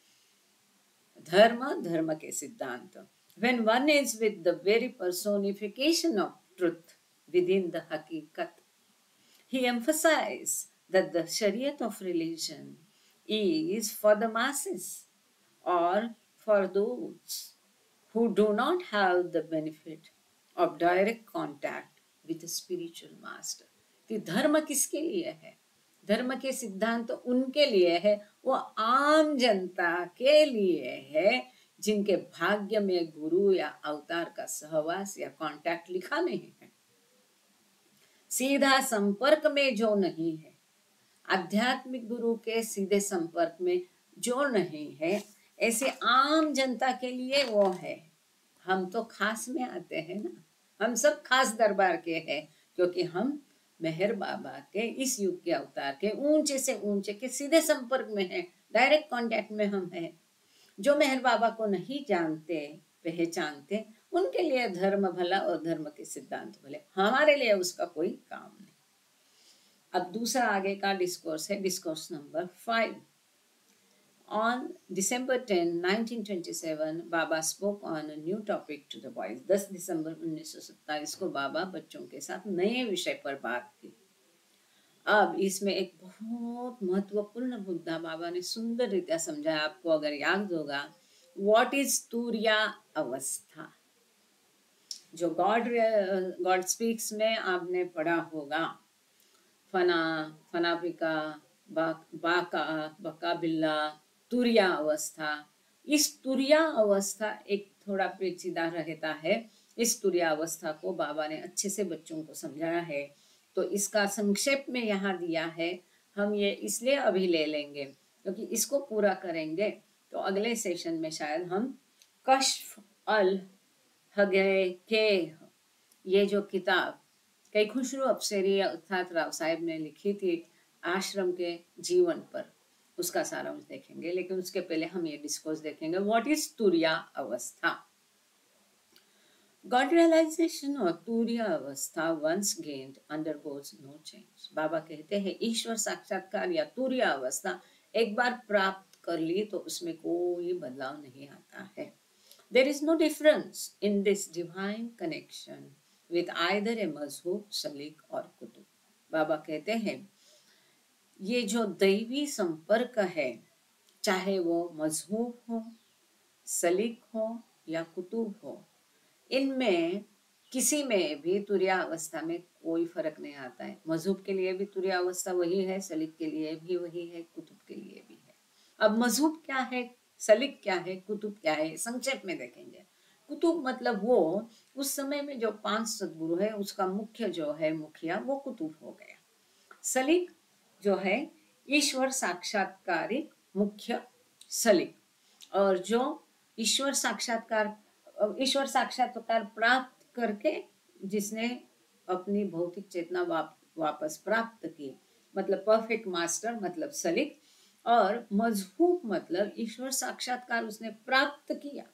धर्म, धर्म के सिद्धांत। When one is with the very personification of truth within the hakikat, he emphasized that the shariat of religion is for the masses or for those who do not have the benefit of direct contact with a spiritual master. कि धर्म किसके लिए है? धर्म के सिद्धांत तो उनके लिए है, वो आम जनता के लिए है जिनके भाग्य में गुरु या अवतार का सहवास या कांटेक्ट लिखा नहीं है, सीधा संपर्क में जो नहीं है, आध्यात्मिक गुरु के सीधे संपर्क में जो नहीं है, ऐसे आम जनता के लिए वो है। हम तो खास में आते हैं ना, हम सब खास दरबार के हैं, क्योंकि हम मेहर बाबा के इस युग के अवतार के ऊंचे से ऊंचे के सीधे संपर्क में हैं, डायरेक्ट कांटेक्ट में हम हैं। जो मेहर बाबा को नहीं जानते, पहचानते, उनके लिए धर्म भला और धर्म के सिद्धांत भले, हमारे लिए उसका कोई काम नहीं। अब दूसरा आगे का डिस्कोर्स है, discourse number 5। On December 10, 1927, Baba spoke on a new topic to the boys. 10 दिसंबर 1927 को बाबा बच्चों के साथ नए विषय पर बात की। अब इसमें एक बहुत महत्वपूर्ण मुद्दा बाबा ने सुंदर रीत्या समझाया, आपको अगर याद होगा, व्हाट इज तुर्या अवस्था, जो गॉड स्पीक्स में आपने पढ़ा होगा, फना, फनापिका, बाका, बका बिल्ला, तुर्या अवस्था। इस तुर्या अवस्था एक थोड़ा पेचीदा रहता है। इस तुर्या अवस्था को बाबा ने अच्छे से बच्चों को समझाया है, तो इसका संक्षेप में यहाँ दिया है। हम ये इसलिए अभी ले लेंगे क्योंकि इसको पूरा करेंगे तो अगले सेशन में शायद हम कश्फ अल हगे के, ये जो किताब कई खुशरू अफसेरी अर्थात राव साहब ने लिखी थी आश्रम के जीवन पर, उसका सारांश देखेंगे। लेकिन उसके पहले हम ये डिस्कोर्स देखेंगे, व्हाट इज तुर्या अवस्था। God realization or तुर्या अवस्था once gained undergoes no change. बाबा कहते हैं ईश्वर साक्षात्कार या तुर्या अवस्था एक बार प्राप्त कर ली तो उसमें कोई बदलाव नहीं आता है। There is no difference in this divine connection with either a मजहूब, सलीक और कुतुब। बाबा कहते हैं ये जो दैवी संपर्क है, चाहे वो मजहूब हो, सलीक हो या कुतुब हो, इनमें किसी में भी तुर्या अवस्था में कोई फर्क नहीं आता है। मजहूब के लिए भी तुर्या अवस्था वही है, सलीक के लिए भी वही है, कुतुब के लिए भी है। अब मजहूब क्या है, सलीक क्या है, कुतुब क्या है, संक्षेप में देखेंगे। कुतुब मतलब वो उस समय में जो 5 सदगुरु है उसका मुख्य जो है मुखिया, वो कुतुब हो गया। सलीक जो है ईश्वर साक्षात्कारिक मुख्य सलीक, और जो ईश्वर साक्षात्कार प्राप्त करके जिसने अपनी भौतिक चेतना वापस प्राप्त की, मतलब परफेक्ट मास्टर मतलब सलिक, और मजहूब मतलब ईश्वर साक्षात्कार उसने प्राप्त किया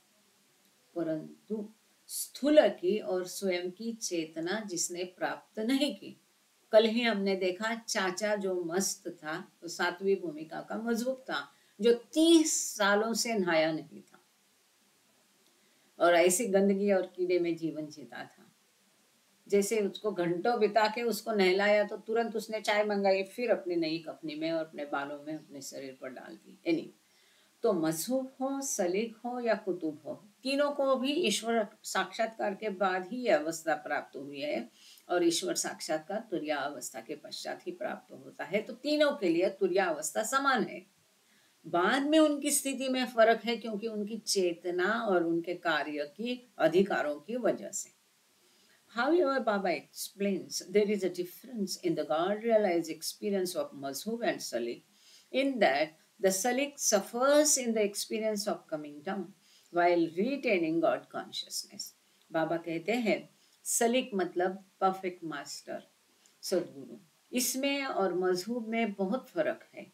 परंतु स्थूल की और स्वयं की चेतना जिसने प्राप्त नहीं की। कल ही हमने देखा चाचा जो मस्त था, तो 7वीं भूमिका का मजहूब था, जो 30 सालों से नहाया नहीं था और ऐसी गंदगी और कीड़े में जीवन जीता था। जैसे उसको घंटों बिता के उसको नहलाया तो तुरंत उसने चाय मंगाई, फिर अपनी नई कपनी में और अपने बालों में अपने शरीर पर डाल दी। एनी तो मसहूब हो, सलीक हो या कुतुब हो, तीनों को भी ईश्वर साक्षात्कार के बाद ही यह अवस्था प्राप्त हुई है और ईश्वर साक्षात्कार तुर्या अवस्था के पश्चात ही प्राप्त होता है। तो तीनों के लिए तुर्या अवस्था समान है। बाद में उनकी स्थिति में फर्क है क्योंकि उनकी चेतना और उनके कार्य की अधिकारों की वजह से। However, Baba explains there is a difference in the God realized experience of Mazhub and Salik, in that the Salik suffers in the experience of coming down while retaining God consciousness. बाबा कहते हैं सलिक मतलब perfect master सदगुरु, इसमें और मजहूब में बहुत फर्क है।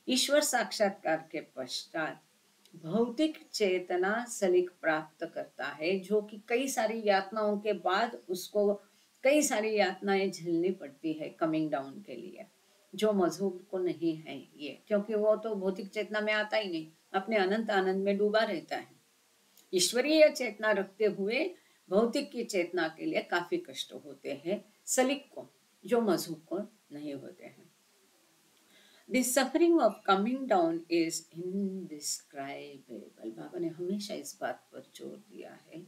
ईश्वर साक्षात्कार के पश्चात भौतिक चेतना सलिक प्राप्त करता है, जो कि कई सारी यातनाओं के बाद उसको कई सारी यातनाएं झेलनी पड़ती है कमिंग डाउन के लिए, जो मजहूब को नहीं है ये, क्योंकि वो तो भौतिक चेतना में आता ही नहीं, अपने अनंत आनंद में डूबा रहता है। ईश्वरीय चेतना रखते हुए भौतिक की चेतना के लिए काफी कष्ट होते हैं सलिक को, जो मजहूब को नहीं होते हैं। The suffering of coming down is indescribable. बाबा ने हमेशा इस बात पर जोर दिया है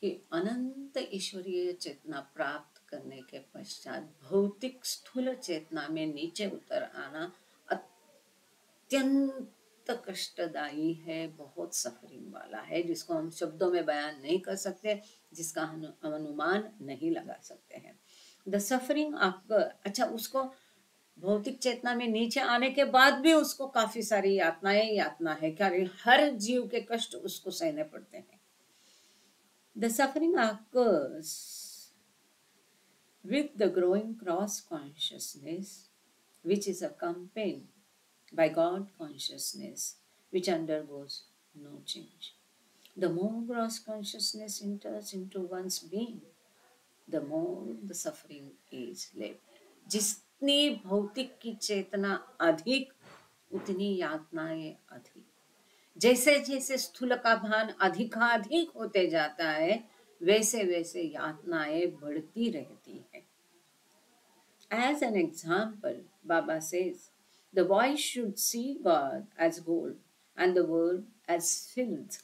कि अनंत ईश्वरीय चेतना प्राप्त करने के पश्चात भौतिक स्थूल चेतना में नीचे उतर आना अत्यंत कष्टदायी है, बहुत सफरिंग वाला है, जिसको हम शब्दों में बयान नहीं कर सकते, जिसका हम अनुमान नहीं लगा सकते हैं। द सफरिंग आपका अच्छा, उसको भौतिक चेतना में नीचे आने के बाद भी उसको काफी सारी यातना है, क्या हर जीव के कष्ट उसको सहने पड़ते हैं। The suffering occurs with the growing cross consciousness, which is accompanied by God consciousness, which undergoes no change. The more gross consciousness enters into one's being, the more the suffering is left. जितनी भौतिक की चेतना अधिक, उतनी यातनाएं अधिक। जैसे जैसे स्थूल का भान अधिकाधिक होते जाता है, वैसे वैसे यातनाएं बढ़ती रहती है। As an example, Baba says, the boy should see God as gold and the world as filth.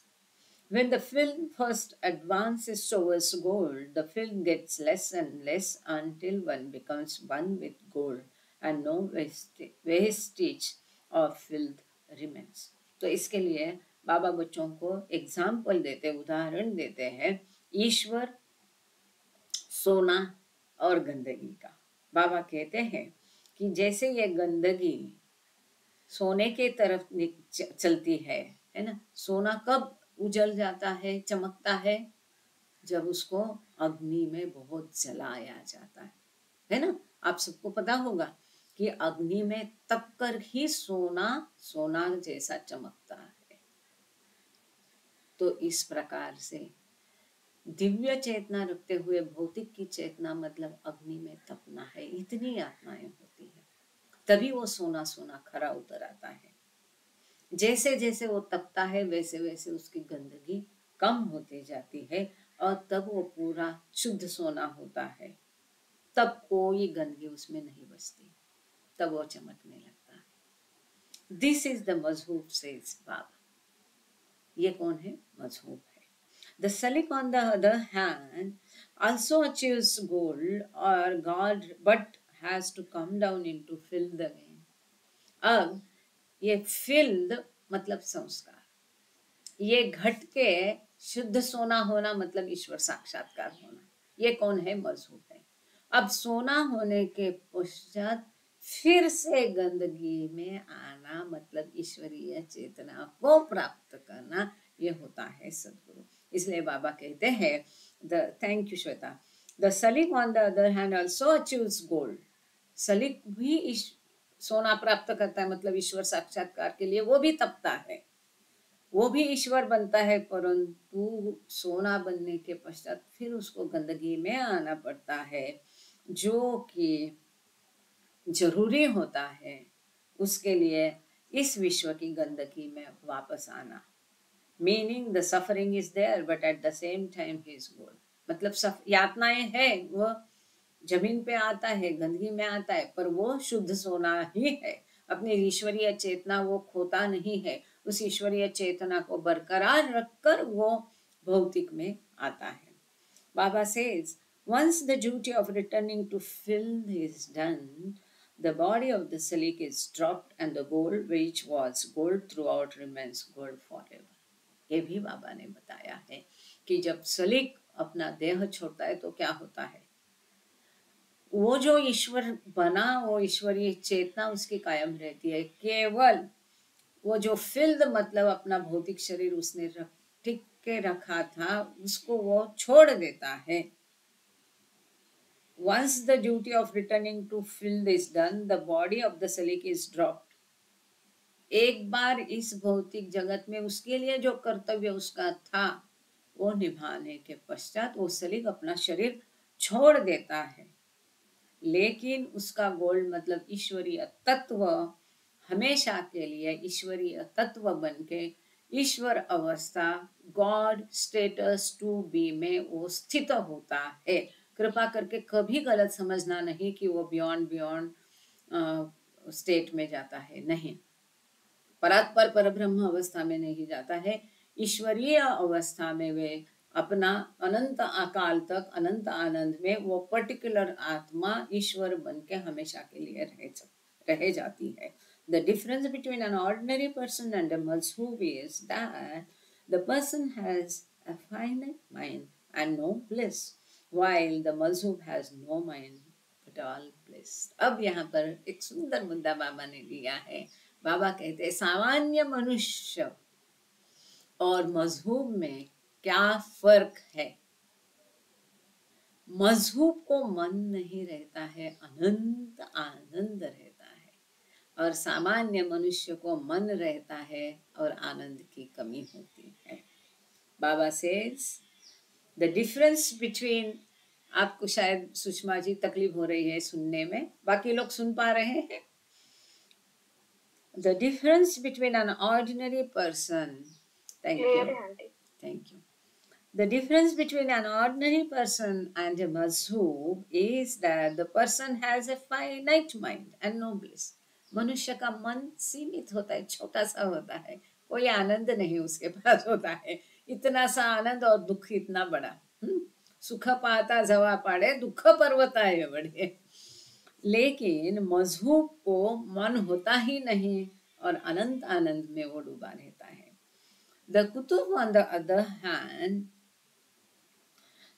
When the film first advances towards gold, the film gets less and less until one becomes one with gold and no vestige of filth remains. तो इसके लिए बाबा बच्चों को example देते, उदाहरण देते हैं ईश्वर, सोना और गंदगी का। बाबा कहते हैं कि जैसे ये गंदगी सोने के तरफ चलती है ना, सोना कब उजल जाता है, चमकता है, जब उसको अग्नि में बहुत जलाया जाता है ना। आप सबको पता होगा कि अग्नि में तप कर ही सोना जैसा चमकता है। तो इस प्रकार से दिव्य चेतना रखते हुए भौतिक की चेतना मतलब अग्नि में तपना है, इतनी यातनाएं होती है, तभी वो सोना खरा उतर आता है। जैसे जैसे वो तपता है वैसे वैसे उसकी गंदगी कम होती जाती है और तब वो पूरा शुद्ध सोना होता है, तब कोई गंदगी उसमें नहीं बचती, तब वो चमकने लगता है। दिस इज द मजहूब सेज बाबा। ये कौन है? मजहूब है। The salik on the other hand also achieves gold or God, but has to come down into filth again. अब ये filth मतलब संस्कार, ये घट के शुद्ध सोना होना मतलब ईश्वर साक्षात्कार होना। ये कौन है? मजहूब है। अब सोना होने के पश्चात फिर से गंदगी में आना मतलब ईश्वरीय चेतना को प्राप्त करना, ये होता है सदगुरु। इसलिए बाबा कहते हैं थैंक यू श्वेता, द सलिक on the other hand also achieves gold. सलिक भी सोना प्राप्त करता है, मतलब ईश्वर साक्षात्कार के लिए वो भी तपता है, वो भी ईश्वर बनता है, परंतु सोना बनने के पश्चात फिर उसको गंदगी में आना पड़ता है, जो कि जरूरी होता है उसके लिए इस विश्व की गंदगी में वापस आना। Meaning the suffering is there but at the same time he is gold. मतलब यातनाएं है, वो जमीन पे आता है, गंदगी में आता है, पर वो शुद्ध सोना ही है। अपनी ईश्वरीय चेतना वो खोता नहीं है, उस ईश्वरीय चेतना को बरकरार रखकर वो भौतिक में आता है। बाबा says, once the duty of returning to filth is done, the body of the salic is dropped and the gold which was gold throughout remains gold forever. ये भी बाबा ने बताया है कि जब सलीक अपना देह छोड़ता है तो क्या होता है, वो जो ईश्वर बना, वो ईश्वरीय चेतना उसकी कायम रहती है। केवल वो जो फिल्द मतलब अपना भौतिक शरीर उसने ठीक के रखा था, उसको वो छोड़ देता है। Once the duty of returning to filth is done, the body of the salic is dropped. एक बार इस भौतिक जगत में उसके लिए जो कर्तव्य उसका था वो निभाने के पश्चात वो सलीक अपना शरीर छोड़ देता है, लेकिन उसका गोल्ड मतलब ईश्वरीय तत्व हमेशा के लिए ईश्वरीय तत्व बनके ईश्वर अवस्था गॉड स्टेटस टू बी में वो स्थित होता है। कृपा करके कभी गलत समझना नहीं कि वो बियॉन्ड स्टेट में जाता है, नहीं, परात्पर परब्रह्म अवस्था में नहीं जाता है, ईश्वरीय अवस्था में वे अपना अनंत अकाल तक अनंत आनंद में वो पर्टिकुलर आत्मा ईश्वर बन के हमेशा के लिए रह जाती है। The difference between an ordinary person and a malshub is that the person has a finite mind and no bliss, while the malshub has no mind but all bliss. अब यहाँ पर एक सुंदर मुद्दा बाबा ने दिया है। बाबा कहते हैं सामान्य मनुष्य और मजहूब में क्या फर्क है। मजहूब को मन नहीं रहता है, अनंत आनंद रहता है, और सामान्य मनुष्य को मन रहता है और आनंद की कमी होती है। बाबा सेज द डिफरेंस बिटवीन, आपको शायद सुषमा जी तकलीफ हो रही है सुनने में, बाकी लोग सुन पा रहे हैं। The difference between an ordinary person, thank you. The difference between an ordinary person and a mazhub is that the person has a finite mind and no bliss. मनुष्य का मन सीमित होता है, छोटा सा होता है, कोई आनंद नहीं उसके पास होता है। इतना सा आनंद और दुख इतना बड़ा, सुख पाता जवा पाड़े दुख पर्वता है बड़े। लेकिन मजहूब को मन होता ही नहीं और अनंत आनंद में वो डूबा रहता है। The Qutub on the other hand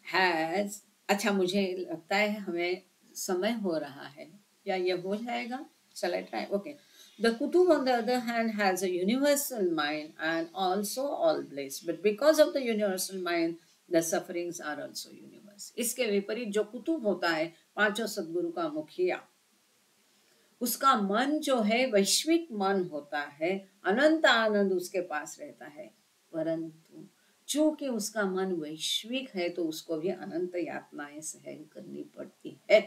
has, अच्छा मुझे लगता है हमें समय हो रहा है, या ये हो जाएगा? Shall I try? Okay. The Kutub on the other hand has a universal mind and also all bliss, but because of the universal mind, the sufferings are also universal. इसके विपरीत जो कुतुब होता है, पांचों सदगुरु का मुखिया, उसका मन जो है वैश्विक मन होता है, अनंत आनंद उसके पास रहता है, परंतु चूंकि उसका मन वैश्विक है तो उसको भी अनंत यातनाएं सहन करनी पड़ती है।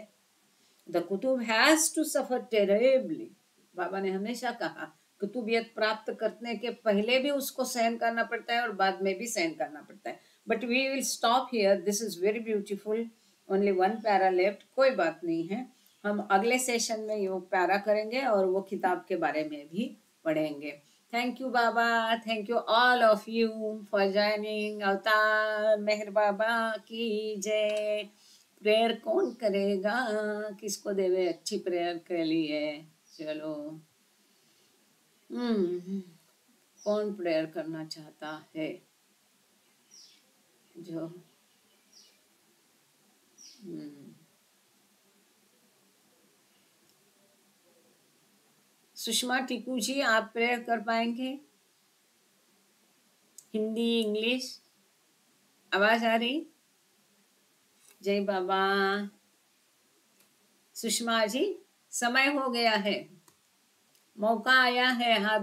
The Kutub has to suffer terribly. बाबा ने हमेशा कहा कुतुबियत प्राप्त करने के पहले भी उसको सहन करना पड़ता है और बाद में भी सहन करना पड़ता है। But we will stop here. This is very beautiful. Only one para left. कोई बात नहीं है, हम अगले सेशन में ये पैरा करेंगे और वो किताब के बारे में भी पढ़ेंगे। Thank you Baba, thank you all of you for joining. अवतार मेहर बाबा की जय। प्रेयर कौन करेगा, किसको देवे अच्छी प्रेयर के लिए? चलो, कौन प्रेयर करना चाहता है? जो सुषमा टीकू जी, आप प्रेयर कर पाएंगे? हिंदी, इंग्लिश, आवाज आ रही? जय बाबा। सुषमा जी, समय हो गया है, मौका आया है, हाथ